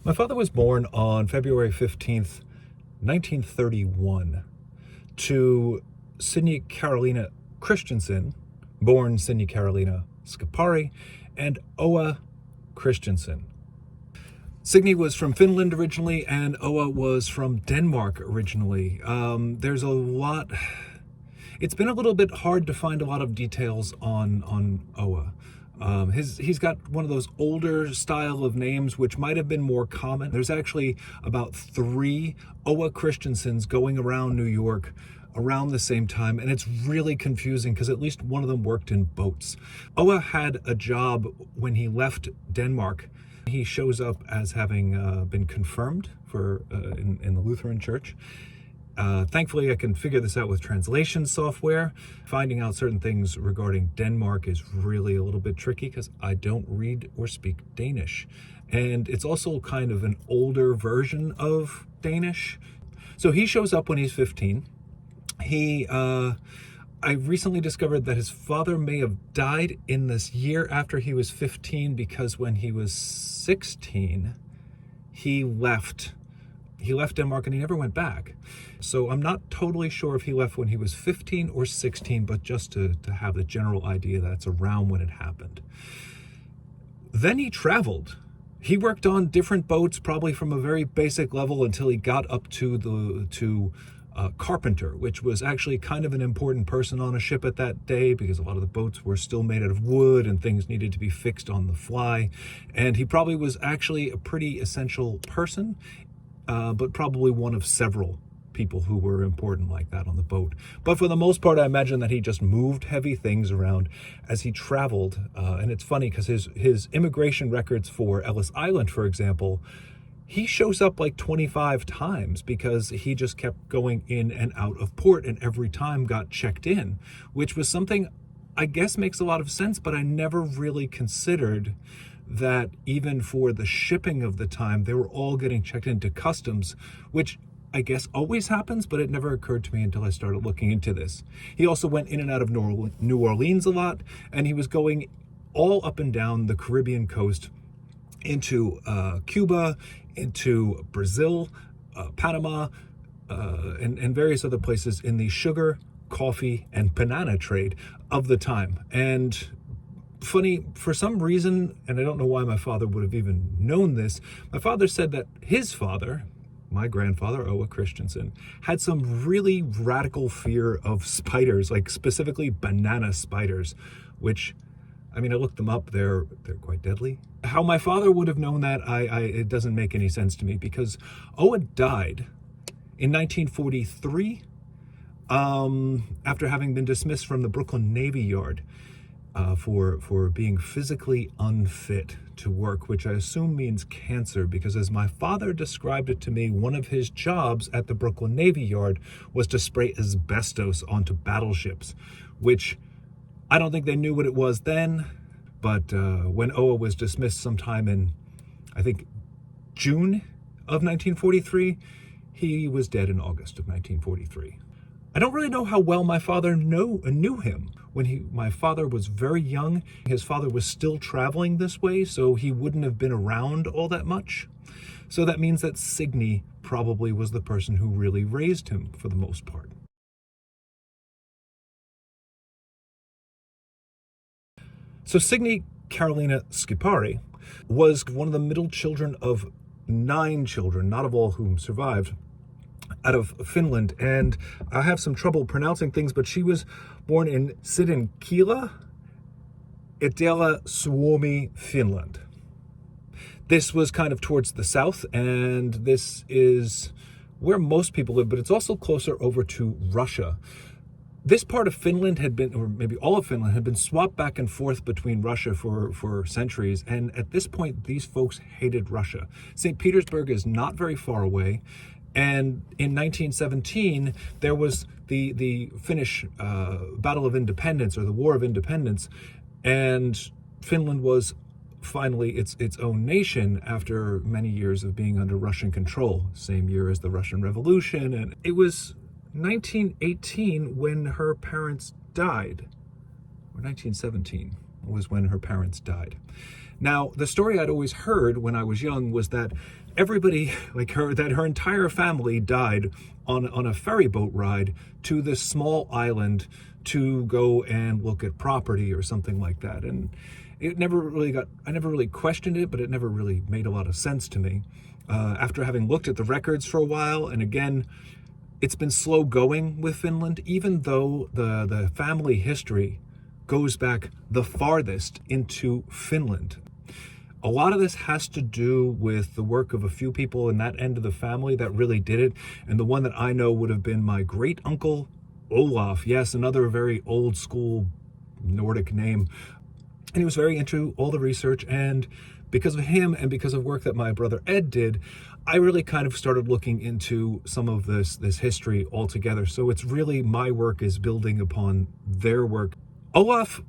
My father was born on February 15th, 1931, to Sydney Carolina Christensen, born Sydney Carolina Scapari, and Oa Christensen. Signy was from Finland originally, and Oa was from Denmark originally. There's a lot... It's been a little bit hard to find a lot of details on Oa. He's got one of those older style of names which might have been more common. There's actually about 3 Oa Christensens going around New York around the same time, and it's really confusing because at least one of them worked in boats. Oa had a job when he left Denmark. He shows up as having been confirmed in the Lutheran Church. Thankfully, I can figure this out with translation software. Finding out certain things regarding Denmark is really a little bit tricky because I don't read or speak Danish. And it's also kind of an older version of Danish. So he shows up when he's 15. I recently discovered that his father may have died in this year after he was 15 because when he was 16, he left Denmark and he never went back. So I'm not totally sure if he left when he was 15 or 16, but just to have the general idea that's around when it happened. Then he traveled. He worked on different boats, probably from a very basic level until he got up to carpenter, which was actually kind of an important person on a ship at that day because a lot of the boats were still made out of wood and things needed to be fixed on the fly. And he probably was actually a pretty essential person. But probably one of several people who were important like that on the boat. But for the most part, I imagine that he just moved heavy things around as he traveled. And it's funny because his immigration records for Ellis Island, for example, he shows up like 25 times because he just kept going in and out of port and every time got checked in, which was something I guess makes a lot of sense, but I never really considered that even for the shipping of the time, they were all getting checked into customs, which I guess always happens, but it never occurred to me until I started looking into this. He also went in and out of New Orleans a lot, and he was going all up and down the Caribbean coast into Cuba, into Brazil, Panama, and various other places in the sugar, coffee, and banana trade of the time. And funny, for some reason, and I don't know why my father would have even known this, my father said that his father, my grandfather, Oa Christensen, had some really radical fear of spiders, like specifically banana spiders, which, I mean, I looked them up, they're quite deadly. How my father would have known that, it doesn't make any sense to me because Oa died in 1943 after having been dismissed from the Brooklyn Navy Yard. For being physically unfit to work, which I assume means cancer, because as my father described it to me, one of his jobs at the Brooklyn Navy Yard was to spray asbestos onto battleships, which I don't think they knew what it was then, but when Oa was dismissed sometime in, I think, June of 1943, he was dead in August of 1943. I don't really know how well my father knew him. When my father was very young, his father was still traveling this way, so he wouldn't have been around all that much. So that means that Signy probably was the person who really raised him for the most part. So Signy Carolina Scapari was one of the middle children of 9 children, not of all whom survived, out of Finland, and I have some trouble pronouncing things, but she was born in Sidinkila, Etelä-Suomi, Finland. This was kind of towards the south, and this is where most people live, but it's also closer over to Russia. This part of Finland had been, or maybe all of Finland, had been swapped back and forth between Russia for centuries, and at this point, these folks hated Russia. St. Petersburg is not very far away, and in 1917, there was the Finnish Battle of Independence, or the War of Independence, and Finland was finally its own nation after many years of being under Russian control, same year as the Russian Revolution. And it was 1918 when her parents died, or 1917 was when her parents died. Now, the story I'd always heard when I was young was that everybody, like her, that her entire family died on a ferry boat ride to this small island to go and look at property or something like that. And I never really questioned it, but it never really made a lot of sense to me. After having looked at the records for a while, and again, it's been slow going with Finland, even though the family history goes back the farthest into Finland. A lot of this has to do with the work of a few people in that end of the family that really did it. And the one that I know would have been my great uncle, Olaf. Yes, another very old school Nordic name. And he was very into all the research. And because of him and because of work that my brother Ed did, I really kind of started looking into some of this history altogether. So it's really, my work is building upon their work. Olaf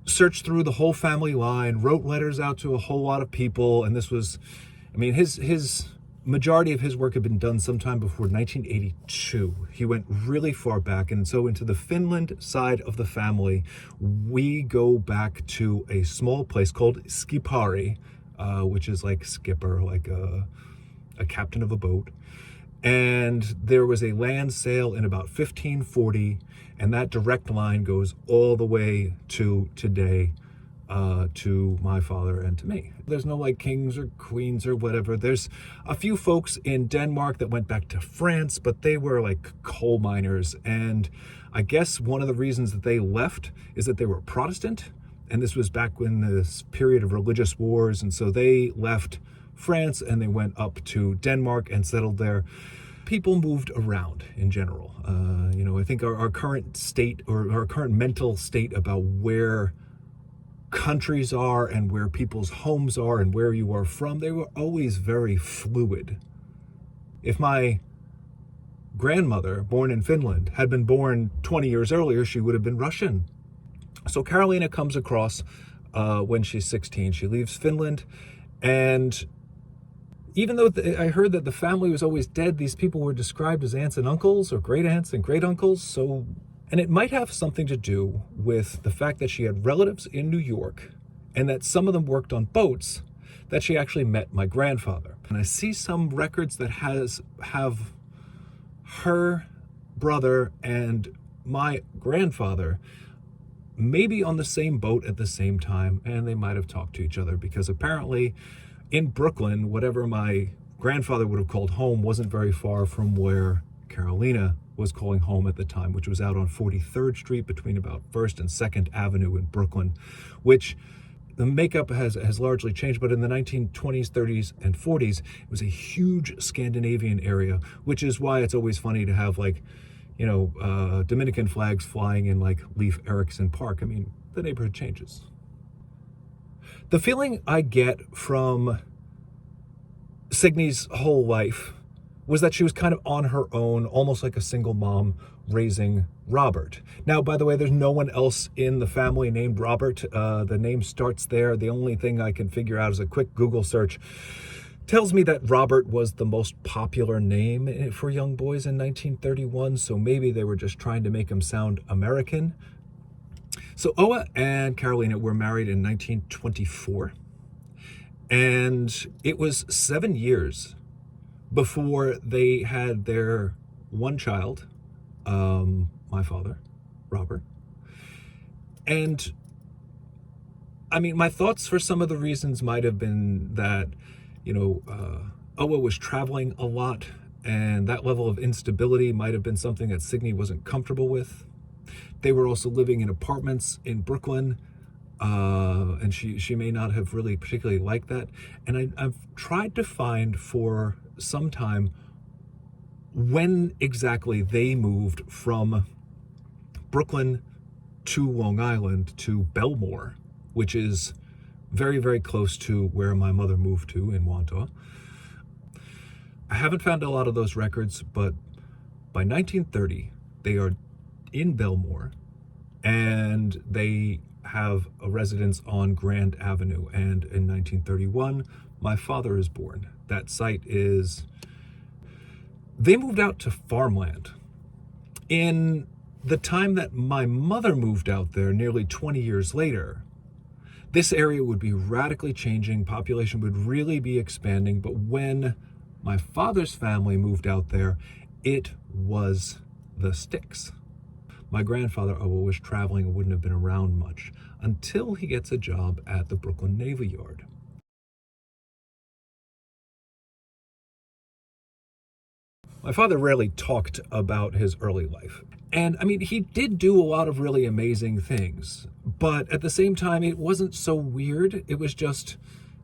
searched through the whole family line, wrote letters out to a whole lot of people, and this was, I mean, his majority of his work had been done sometime before 1982. He went really far back, and so into the Finland side of the family, we go back to a small place called Skipari, which is like skipper, like a captain of a boat. And there was a land sale in about 1540, and that direct line goes all the way to today, to my father and to me. There's no like kings or queens or whatever. There's a few folks in Denmark that went back to France, but they were like coal miners. And I guess one of the reasons that they left is that they were Protestant. And this was back when this period of religious wars. And so they left France and they went up to Denmark and settled there. People moved around in general. I think our current state, or our current mental state about where countries are and where people's homes are and where you are from, they were always very fluid. If my grandmother, born in Finland, had been born 20 years earlier, she would have been Russian. So Carolina comes across when she's 16. She leaves Finland, and even though I heard that the family was always dead, these people were described as aunts and uncles, or great aunts and great uncles. And it might have something to do with the fact that she had relatives in New York, and that some of them worked on boats, that she actually met my grandfather. And I see some records that have her brother and my grandfather maybe on the same boat at the same time, and they might have talked to each other, because apparently in Brooklyn, whatever my grandfather would have called home wasn't very far from where Carolina was calling home at the time, which was out on 43rd Street between about 1st and 2nd Avenue in Brooklyn, which the makeup has largely changed, but in the 1920s, 30s, and 40s, it was a huge Scandinavian area, which is why it's always funny to have Dominican flags flying in like Leif Erikson Park. I mean, the neighborhood changes. The feeling I get from Signy's whole life was that she was kind of on her own, almost like a single mom raising Robert. Now, by the way, there's no one else in the family named Robert. The name starts there. The only thing I can figure out is a quick Google search tells me that Robert was the most popular name for young boys in 1931, so maybe they were just trying to make him sound American. So Oa and Carolina were married in 1924, and it was 7 years before they had their one child, my father, Robert. And I mean, my thoughts for some of the reasons might have been that, Oa was traveling a lot, and that level of instability might have been something that Signy wasn't comfortable with. They were also living in apartments in Brooklyn, and she may not have really particularly liked that. And I've tried to find for some time when exactly they moved from Brooklyn to Long Island to Belmore, which is very, very close to where my mother moved to in Wantagh. I haven't found a lot of those records, but by 1930, they are in Belmore, and they have a residence on Grand Avenue. And in 1931, my father is born. That site they moved out to farmland. In the time that my mother moved out there, nearly 20 years later, This area would be radically changing, population would really be expanding, but when my father's family moved out there, it was the sticks. My grandfather was traveling and wouldn't have been around much until he gets a job at the Brooklyn Navy Yard. My father rarely talked about his early life. And I mean, he did do a lot of really amazing things, but at the same time, it wasn't so weird. It was just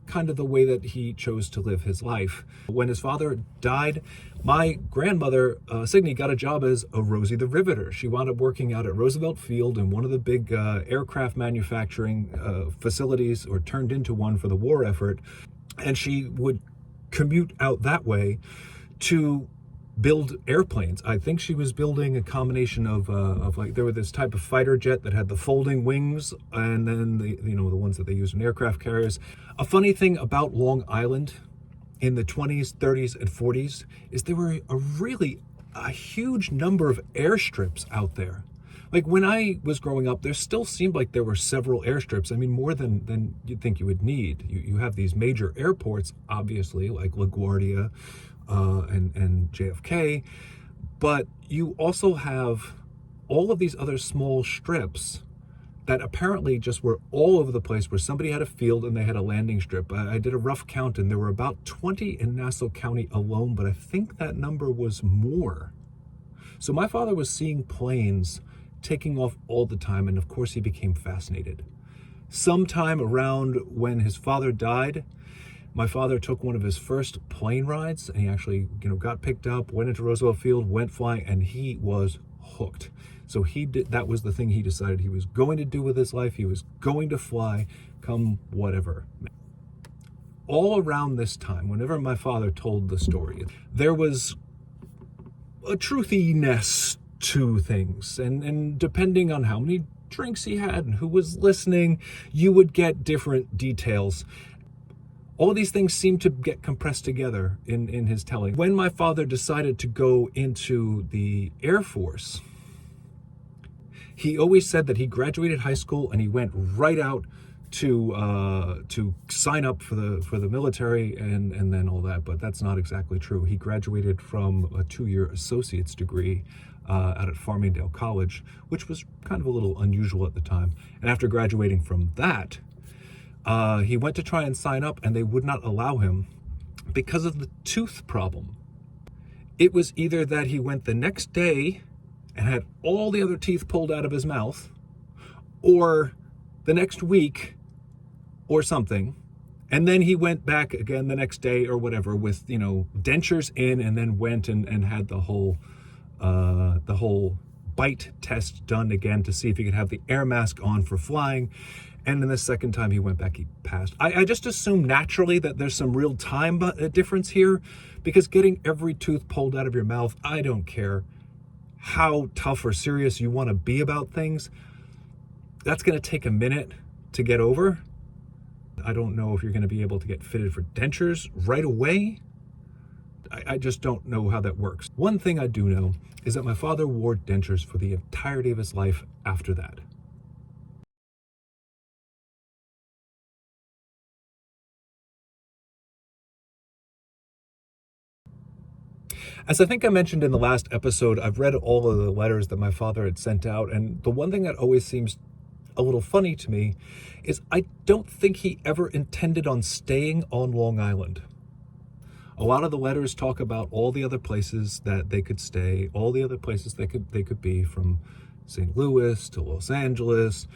kind of the way that he chose to live his life. When his father died, my grandmother, Signe, got a job as a Rosie the Riveter. She wound up working out at Roosevelt Field in one of the big aircraft manufacturing facilities, or turned into one for the war effort. And she would commute out that way to build airplanes. I think she was building a combination of like, there was this type of fighter jet that had the folding wings, and then the ones that they use in aircraft carriers. A funny thing about Long Island in the 20s, 30s, and 40s is there were a huge number of airstrips out there. Like when I was growing up, there still seemed like there were several airstrips. I mean, more than you'd think you would need. You have these major airports, obviously, like LaGuardia, and JFK, but you also have all of these other small strips that apparently just were all over the place, where somebody had a field and they had a landing strip. I did a rough count, and there were about 20 in Nassau County alone, but I think that number was more. So my father was seeing planes taking off all the time, and of course he became fascinated. Sometime around when his father died, my father took one of his first plane rides, and he actually, got picked up, went into Roosevelt Field, went flying, and he was hooked. So that was the thing he decided he was going to do with his life. He was going to fly, come whatever. All around this time, whenever my father told the story, there was a truthiness to things, and depending on how many drinks he had and who was listening, you would get different details. All these things seem to get compressed together in his telling. When my father decided to go into the Air Force, he always said that he graduated high school and he went right out to sign up for the military and then all that, but that's not exactly true. He graduated from a 2-year associate's degree out at Farmingdale College, which was kind of a little unusual at the time. And after graduating from that, he went to try and sign up, and they would not allow him because of the tooth problem. It was either that he went the next day and had all the other teeth pulled out of his mouth, or the next week or something, and then he went back again the next day or whatever with, dentures in, and then went and had the whole bite test done again to see if he could have the air mask on for flying. And then the second time he went back, he passed. I just assume naturally that there's some real time difference here, because getting every tooth pulled out of your mouth, I don't care how tough or serious you want to be about things, that's going to take a minute to get over. I don't know if you're going to be able to get fitted for dentures right away. I just don't know how that works. One thing I do know is that my father wore dentures for the entirety of his life after that. As I think I mentioned in the last episode, I've read all of the letters that my father had sent out, and the one thing that always seems a little funny to me is I don't think he ever intended on staying on Long Island. A lot of the letters talk about all the other places that they could stay, all the other places they could be, from St. Louis to Los Angeles.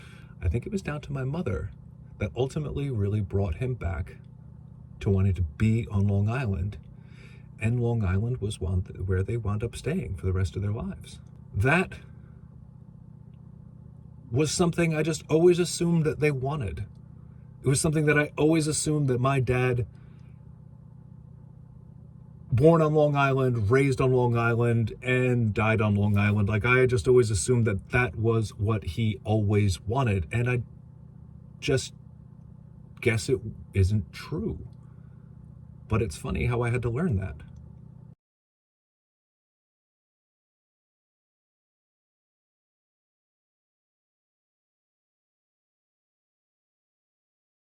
I think it was down to my mother that ultimately really brought him back to wanting to be on Long Island. And Long Island was where they wound up staying for the rest of their lives. That was something I just always assumed that they wanted. It was something that I always assumed that my dad, born on Long Island, raised on Long Island, and died on Long Island. Like, I just always assumed that that was what he always wanted. And I just guess it isn't true. But it's funny how I had to learn that.